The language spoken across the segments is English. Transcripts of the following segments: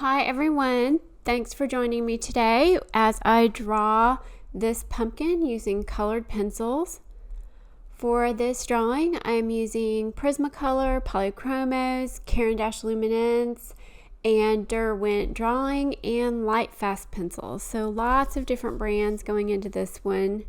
Hi everyone, thanks for joining me today as I draw this pumpkin using colored pencils. For this drawing, I'm using Prismacolor, Polychromos, Luminance, and Derwent Drawing and Lightfast pencils. So lots of different brands going into this one.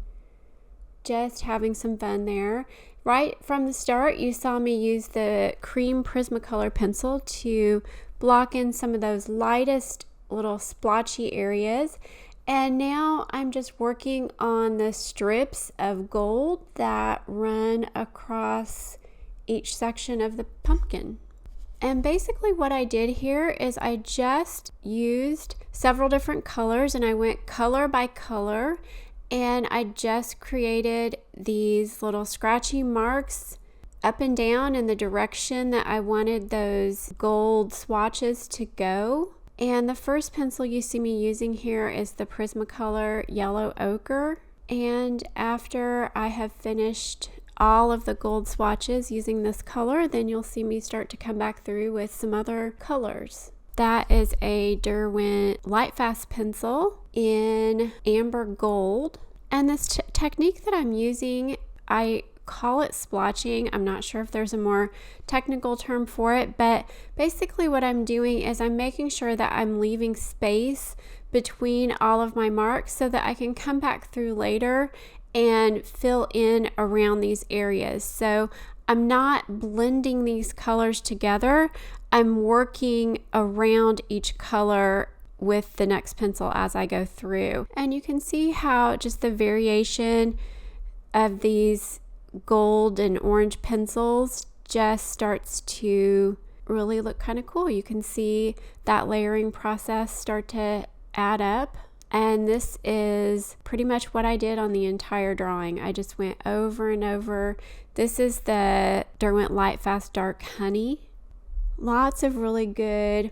Just having some fun there. Right from the start, you saw me use the cream Prismacolor pencil to block in some of those lightest little splotchy areas. And now I'm just working on the strips of gold that run across each section of the pumpkin. And basically what I did here is I just used several different colors and I went color by color, and I just created these little scratchy marks up and down in the direction that I wanted those gold swatches to go. And the first pencil you see me using here is the Prismacolor Yellow Ochre. And after I have finished all of the gold swatches using this color, then you'll see me start to come back through with some other colors. That is a Derwent Lightfast pencil in amber gold. And this technique that I'm using, I call it splotching. I'm not sure if there's a more technical term for it, but basically what I'm doing is I'm making sure that I'm leaving space between all of my marks so that I can come back through later and fill in around these areas. So I'm not blending these colors together. I'm working around each color with the next pencil as I go through. And you can see how just the variation of these gold and orange pencils just starts to really look kind of cool. You can see that layering process start to add up. And this is pretty much what I did on the entire drawing. I just went over and over. This is the Derwent Lightfast Dark Honey. Lots of really good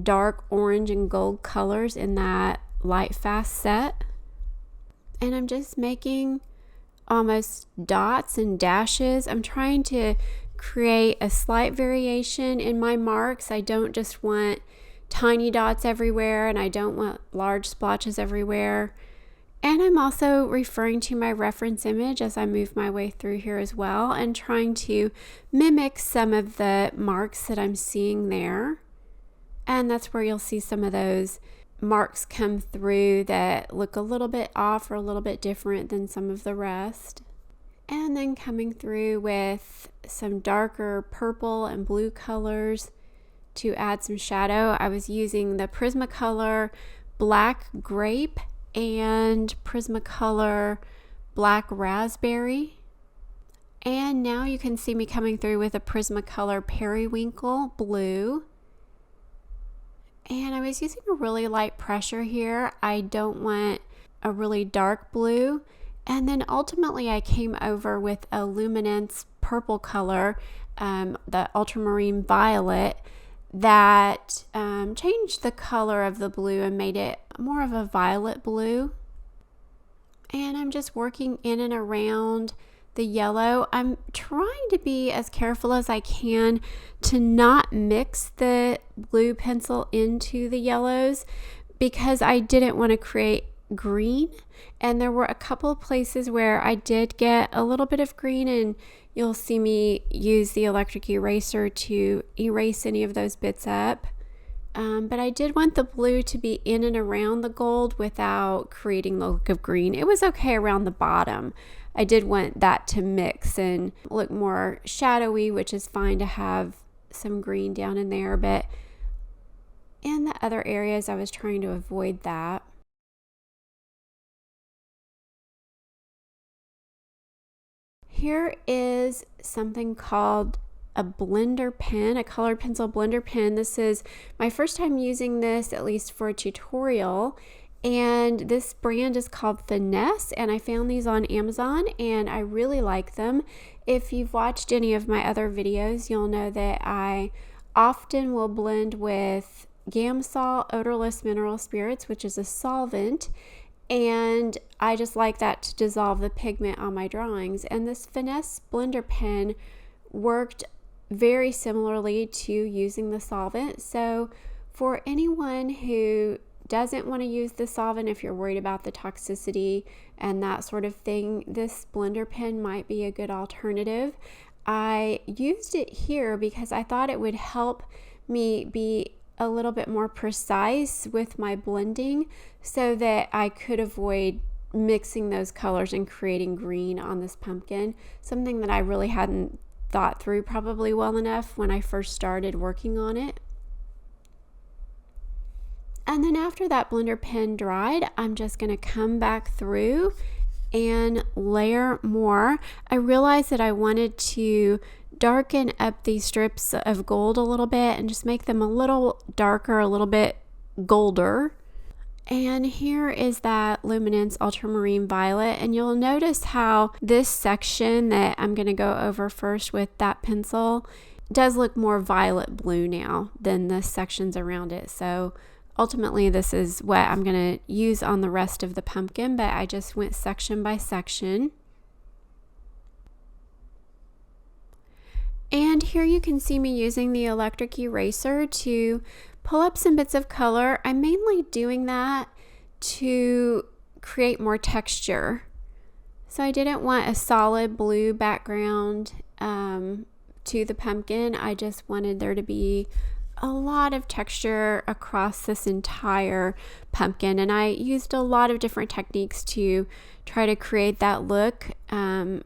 dark orange and gold colors in that Lightfast set. And I'm just making almost dots and dashes. I'm trying to create a slight variation in my marks. I don't just want tiny dots everywhere, and I don't want large splotches everywhere. And I'm also referring to my reference image as I move my way through here as well, and trying to mimic some of the marks that I'm seeing there. And that's where you'll see some of those marks come through that look a little bit off or a little bit different than some of the rest. And then coming through with some darker purple and blue colors to add some shadow. I was using the Prismacolor Black Grape and Prismacolor Black Raspberry. And now you can see me coming through with a Prismacolor Periwinkle Blue. And I was using a really light pressure here. I don't want a really dark blue. And then ultimately I came over with a Luminance purple color, the ultramarine violet, that changed the color of the blue and made it more of a violet blue. And I'm just working in and around the yellow. I'm trying to be as careful as I can to not mix the blue pencil into the yellows because I didn't want to create green. And there were a couple of places where I did get a little bit of green, and you'll see me use the electric eraser to erase any of those bits up. But I did want the blue to be in and around the gold without creating the look of green. It was okay around the bottom. I did want that to mix and look more shadowy, which is fine to have some green down in there, but in the other areas I was trying to avoid that. Here is something called a blender pen, a colored pencil blender pen. This is my first time using this, at least for a tutorial. And this brand is called Finesse, and I found these on Amazon and I really like them. If you've watched any of my other videos, you'll know that I often will blend with Gamsol odorless mineral spirits, which is a solvent, and I just like that to dissolve the pigment on my drawings. And this Finesse blender pen worked very similarly to using the solvent. So For anyone who doesn't want to use the solvent, if you're worried about the toxicity and that sort of thing, this blender pen might be a good alternative. I used it here because I thought it would help me be a little bit more precise with my blending so that I could avoid mixing those colors and creating green on this pumpkin, something that I really hadn't thought through probably well enough when I first started working on it. And then after that blender pen dried, I'm just going to come back through and layer more. I realized that I wanted to darken up these strips of gold a little bit and just make them a little darker, a little bit golder. And here is that Luminance Ultramarine Violet, and you'll notice how this section that I'm going to go over first with that pencil does look more violet blue now than the sections around it. So ultimately this is what I'm going to use on the rest of the pumpkin, but I just went section by section. And here you can see me using the electric eraser to pull up some bits of color. I'm mainly doing that to create more texture. So I didn't want a solid blue background to the pumpkin. I just wanted there to be a lot of texture across this entire pumpkin, and I used a lot of different techniques to try to create that look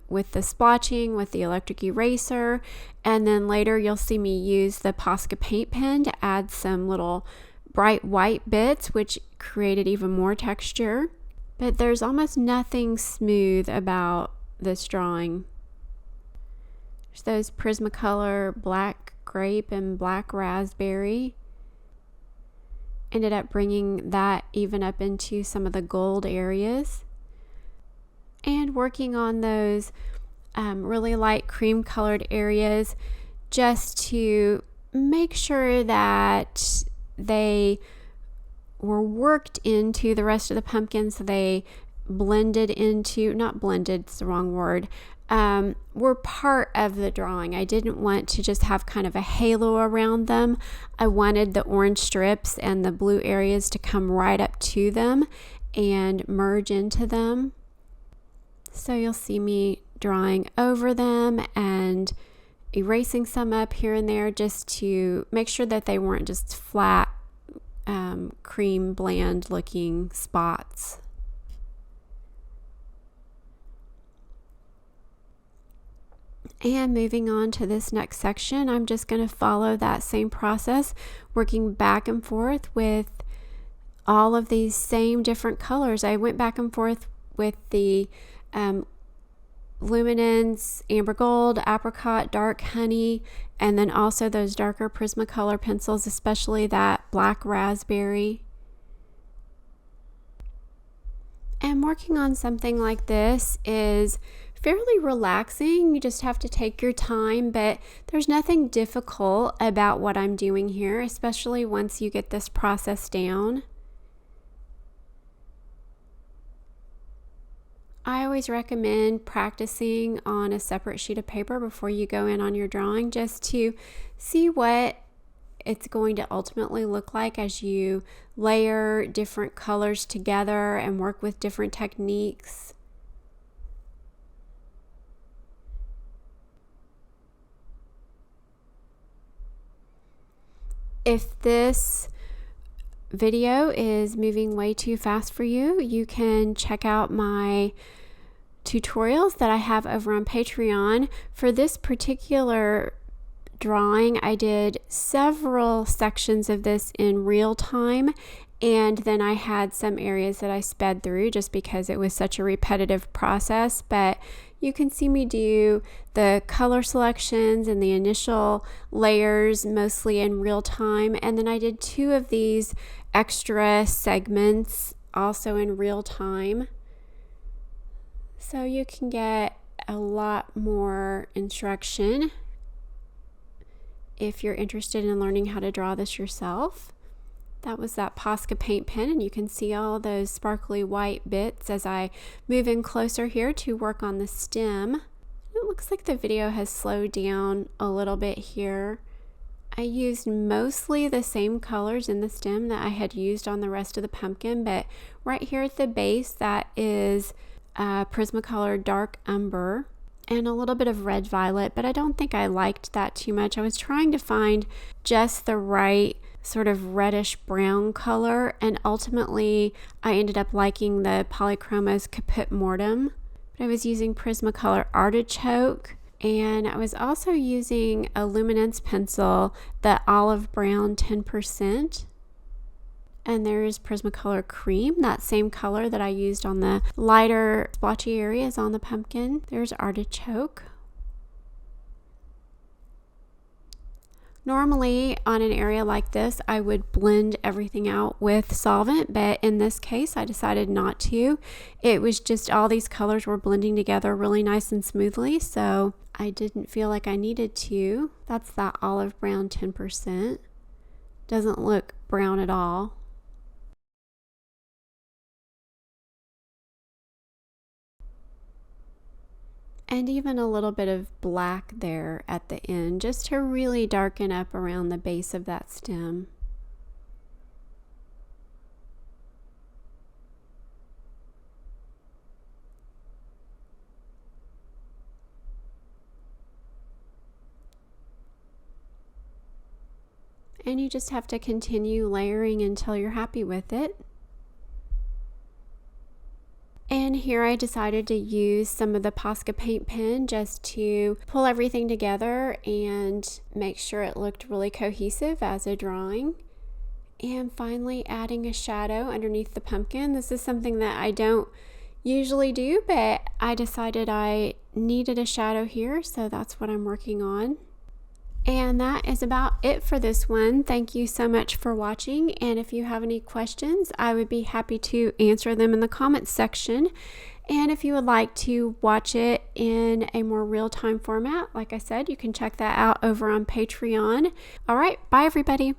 with the splotching, with the electric eraser, and then later you'll see me use the Posca Paint pen to add some little bright white bits, which created even more texture. But there's almost nothing smooth about this drawing. There's those Prismacolor black grape and black raspberry. Ended up bringing that even up into some of the gold areas. And working on those really light cream colored areas just to make sure that they were worked into the rest of the pumpkin, so they blended into, not blended, it's the wrong word, were part of the drawing. I didn't want to just have kind of a halo around them. I wanted the orange strips and the blue areas to come right up to them and merge into them. So you'll see me drawing over them and erasing some up here and there just to make sure that they weren't just flat cream bland looking spots. And moving on to this next section, I'm just going to follow that same process, working back and forth with all of these same different colors. I went back and forth with the Luminance, Amber Gold, Apricot, Dark Honey, and then also those darker Prismacolor pencils, especially that Black Raspberry. And working on something like this is fairly relaxing. You just have to take your time, but there's nothing difficult about what I'm doing here, especially once you get this process down. I always recommend practicing on a separate sheet of paper before you go in on your drawing, just to see what it's going to ultimately look like as you layer different colors together and work with different techniques. If this video is moving way too fast for you, you can check out my tutorials that I have over on Patreon. For this particular drawing, I did several sections of this in real time, and then I had some areas that I sped through just because it was such a repetitive process. But you can see me do the color selections and the initial layers mostly in real time, and then I did 2 of these extra segments also in real time, so you can get a lot more instruction if you're interested in learning how to draw this yourself. That was that Posca Paint pen, and you can see all those sparkly white bits as I move in closer here to work on the stem. It looks like the video has slowed down a little bit here. I used mostly the same colors in the stem that I had used on the rest of the pumpkin, but right here at the base, that is Prismacolor Dark Umber and a little bit of Red Violet, but I don't think I liked that too much. I was trying to find just the right sort of reddish brown color, and ultimately I ended up liking the Polychromos Caput Mortem. But I was using Prismacolor Artichoke, and I was also using a Luminance pencil, the olive brown 10%. And there's Prismacolor Cream, that same color that I used on the lighter splotchy areas on the pumpkin. There's Artichoke. Normally on an area like this, I would blend everything out with solvent, but in this case, I decided not to. It was just all these colors were blending together really nice and smoothly, so I didn't feel like I needed to. That's that olive brown 10%. Doesn't look brown at all. And even a little bit of black there at the end, just to really darken up around the base of that stem. And you just have to continue layering until you're happy with it. And here I decided to use some of the Posca Paint pen just to pull everything together and make sure it looked really cohesive as a drawing. And finally adding a shadow underneath the pumpkin. This is something that I don't usually do, but I decided I needed a shadow here, so that's what I'm working on. And that is about it for this one. Thank you so much for watching, and if you have any questions, I would be happy to answer them in the comments section. And if you would like to watch it in a more real-time format, like I said, you can check that out over on Patreon. All right, bye everybody.